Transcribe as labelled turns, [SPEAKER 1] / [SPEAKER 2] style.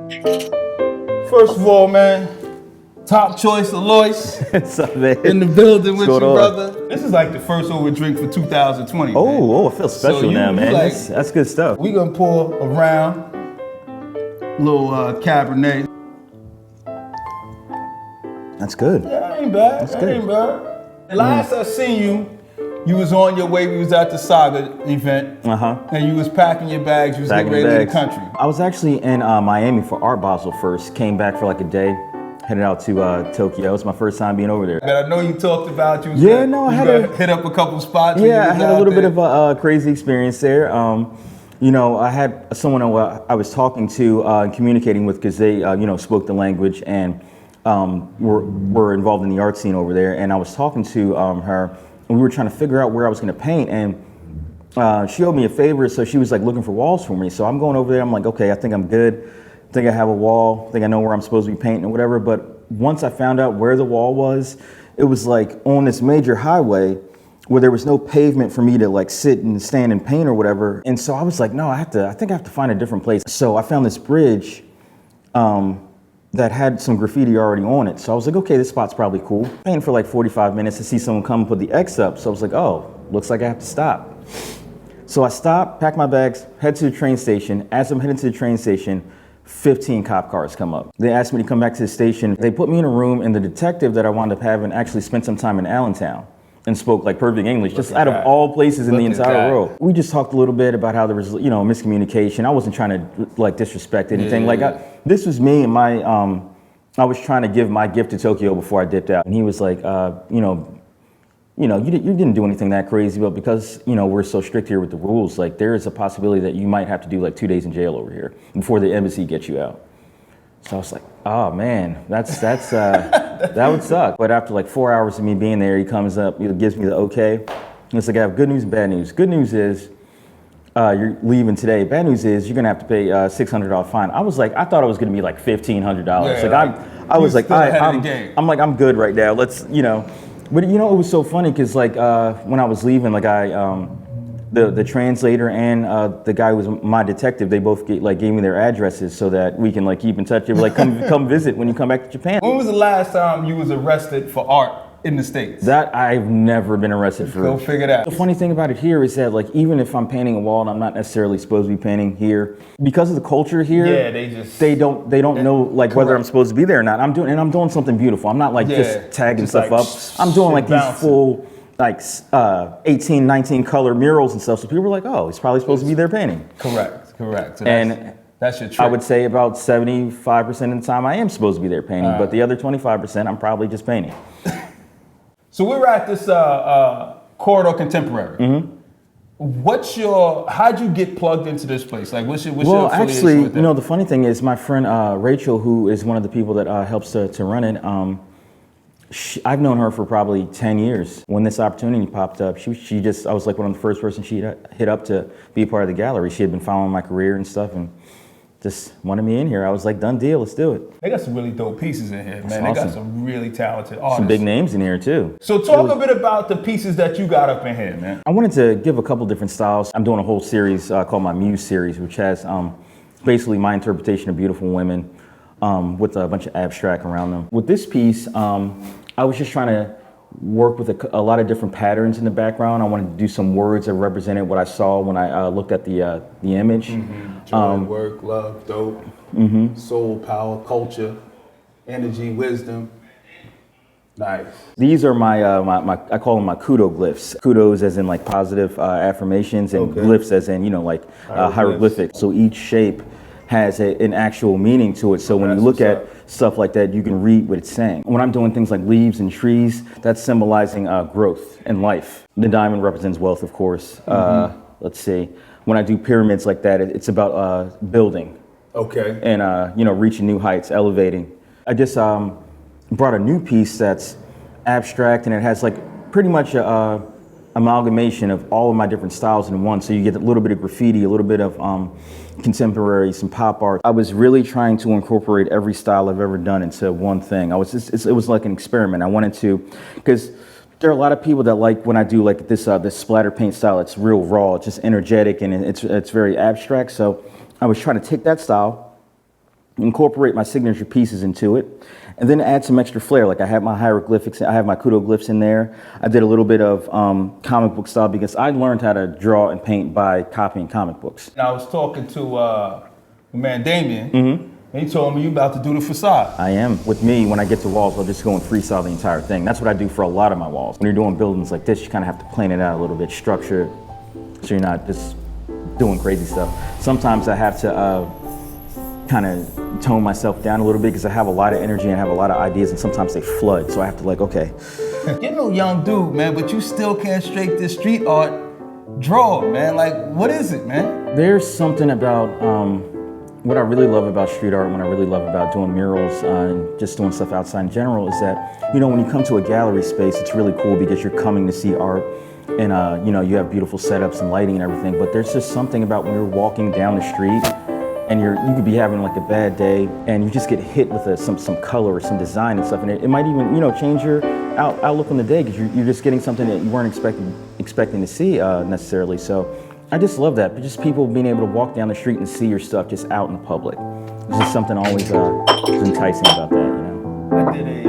[SPEAKER 1] First of all, man, top choice Alloyius
[SPEAKER 2] What's up, man?
[SPEAKER 1] in the building with you,
[SPEAKER 2] What's going on?
[SPEAKER 1] brother. This is like the first over drink for 2020. man.
[SPEAKER 2] Oh, it feels special
[SPEAKER 1] So
[SPEAKER 2] now, man.
[SPEAKER 1] like-
[SPEAKER 2] That's good stuff.
[SPEAKER 1] We gonna pour a round, little Cabernet.
[SPEAKER 2] That's good.
[SPEAKER 1] Yeah, that ain't bad. That
[SPEAKER 2] good.
[SPEAKER 1] ain't bad. Last I seen you, you was on your way. We was at the Saga event, and you was packing your bags. You was getting ready to leave the country.
[SPEAKER 2] I was actually in Miami for Art Basel first. Came back for like a day, headed out to Tokyo. It was my first time being over there.
[SPEAKER 1] But I know you talked about you. Was
[SPEAKER 2] Yeah,
[SPEAKER 1] gonna,
[SPEAKER 2] no, I
[SPEAKER 1] you
[SPEAKER 2] had
[SPEAKER 1] gonna
[SPEAKER 2] a-
[SPEAKER 1] hit up a couple spots. when you
[SPEAKER 2] Yeah, I
[SPEAKER 1] was
[SPEAKER 2] had a
[SPEAKER 1] out
[SPEAKER 2] little bit
[SPEAKER 1] there.
[SPEAKER 2] of a crazy experience there. You know, I had someone I was talking to and communicating with because they, spoke the language and were involved in the art scene over there. And I was talking to her, and we were trying to figure out where I was going to paint. And she owed me a favor, so she was like looking for walls for me. So I'm going over there. I'm like, okay, I think I'm good. I think I have a wall. I think I know where I'm supposed to be painting or whatever. But once I found out where the wall was, it was like on this major highway where there was no pavement for me to like sit and stand and paint or whatever. And so I was like, no, I think I have to find a different place. So I found this bridge that had some graffiti already on it. So I was like, okay, this spot's probably cool. Painted for like 45 minutes to see someone come and put the X up. So I was like, oh, looks like I have to stop. So I stopped, packed my bags, head to the train station. As I'm heading to the train station, 15 cop cars come up. They asked me to come back to the station. They put me in a room, and the detective that I wound up having actually spent some time in Allentown and spoke like perfect English, just out of all places in the entire world. We just talked a little bit about how there was, miscommunication. I wasn't trying to like disrespect anything. This was me and my, I was trying to give my gift to Tokyo before I dipped out. And he was like, you didn't do anything that crazy, but because, we're so strict here with the rules, like there is a possibility that you might have to do like 2 days in jail over here before the embassy gets you out. So I was like, oh man, that would suck. But after like 4 hours of me being there, he comes up, he gives me the okay. And it's like, I have good news and bad news. Good news is you're leaving today. Bad news is you're gonna have to pay a $600 fine. I was like, I thought it was gonna be like $1,500. I was like, I'm good right now. Let's, But it was so funny because like when I was leaving, like the translator and the guy who was my detective, they both gave me their addresses so that we can like keep in touch. They were like, come visit when you come back to Japan.
[SPEAKER 1] When was the last time you was arrested for art in the States?
[SPEAKER 2] That I've never been arrested for.
[SPEAKER 1] Go figure it out.
[SPEAKER 2] The funny thing about it here is that like even if I'm painting a wall and I'm not necessarily supposed to be painting here, because of the culture here, they don't know like whether I'm supposed to be there or not. I'm doing something beautiful. I'm not like just tagging stuff up. I'm doing like these full like 18, 19 color murals and stuff. So people were like, oh, he's probably supposed to be there painting.
[SPEAKER 1] Correct. So that's your trick.
[SPEAKER 2] I would say about 75% of the time I am supposed to be there painting, but the other 25% I'm probably just painting.
[SPEAKER 1] So we're at this Corridor Contemporary. Mm-hmm. How'd you get plugged into this place? Like, what's your affiliation with it?
[SPEAKER 2] The funny thing is my friend Rachel, who is one of the people that helps to run it, I've known her for probably 10 years. When this opportunity popped up, I was like one of the first person she hit up to be a part of the gallery. She had been following my career and stuff and just wanted me in here. I was like, done deal, let's do it.
[SPEAKER 1] They got some really dope pieces in here, man.
[SPEAKER 2] Awesome.
[SPEAKER 1] They got some really talented artists.
[SPEAKER 2] Some big names in here too.
[SPEAKER 1] So talk a bit about the pieces that you got up in here, man.
[SPEAKER 2] I wanted to give a couple different styles. I'm doing a whole series called my Muse Series, which has basically my interpretation of beautiful women with a bunch of abstract around them. With this piece, I was just trying to work with a lot of different patterns in the background. I wanted to do some words that represented what I saw when I looked at the image.
[SPEAKER 1] Mm-hmm. Joy, work, love, dope, soul, power, culture, energy, wisdom. Nice.
[SPEAKER 2] These are my I call them my kudo glyphs. Kudos as in like positive affirmations, and glyphs as in hieroglyphics. So each shape has an actual meaning to it. So when you look at stuff like that, you can read what it's saying. When I'm doing things like leaves and trees, that's symbolizing growth and life. The diamond represents wealth, of course. Let's see. When I do pyramids like that, it's about building.
[SPEAKER 1] Okay.
[SPEAKER 2] And reaching new heights, elevating. I just brought a new piece that's abstract, and it has like pretty much a amalgamation of all of my different styles in one. So you get a little bit of graffiti, a little bit of contemporary, some pop art. I was really trying to incorporate every style I've ever done into one thing. It was like an experiment. I wanted to, because there are a lot of people that like when I do like this splatter paint style. It's real raw, it's just energetic, and it's very abstract. So I was trying to take that style incorporate my signature pieces into it, and then add some extra flair. Like I have my hieroglyphics, I have my kudoglyphs in there. I did a little bit of comic book style because I learned how to draw and paint by copying comic books.
[SPEAKER 1] And I was talking to my man Damien, and he told me you about to do the facade.
[SPEAKER 2] I am. With me, when I get to walls, I'll just go and freestyle the entire thing. That's what I do for a lot of my walls. When you're doing buildings like this, you kind of have to plan it out a little bit, structure it, so you're not just doing crazy stuff. Sometimes I have to kind of tone myself down a little bit because I have a lot of energy and I have a lot of ideas, and sometimes they flood. So I have to like, okay.
[SPEAKER 1] You're no young dude, man, but you still can't straight this street art draw, man. Like, what is it, man?
[SPEAKER 2] There's something about what I really love about street art, what I really love about doing murals and just doing stuff outside in general is that, you know, when you come to a gallery space, it's really cool because you're coming to see art and, you know, you have beautiful setups and lighting and everything, but there's just something about when you're walking down the street and you could be having like a bad day and you just get hit with some color or some design and stuff, and it might even, you know, change your outlook on the day because you're just getting something that you weren't expecting to see necessarily. So I just love that, but just people being able to walk down the street and see your stuff just out in the public. There's just something always enticing about that, you know.
[SPEAKER 1] I did a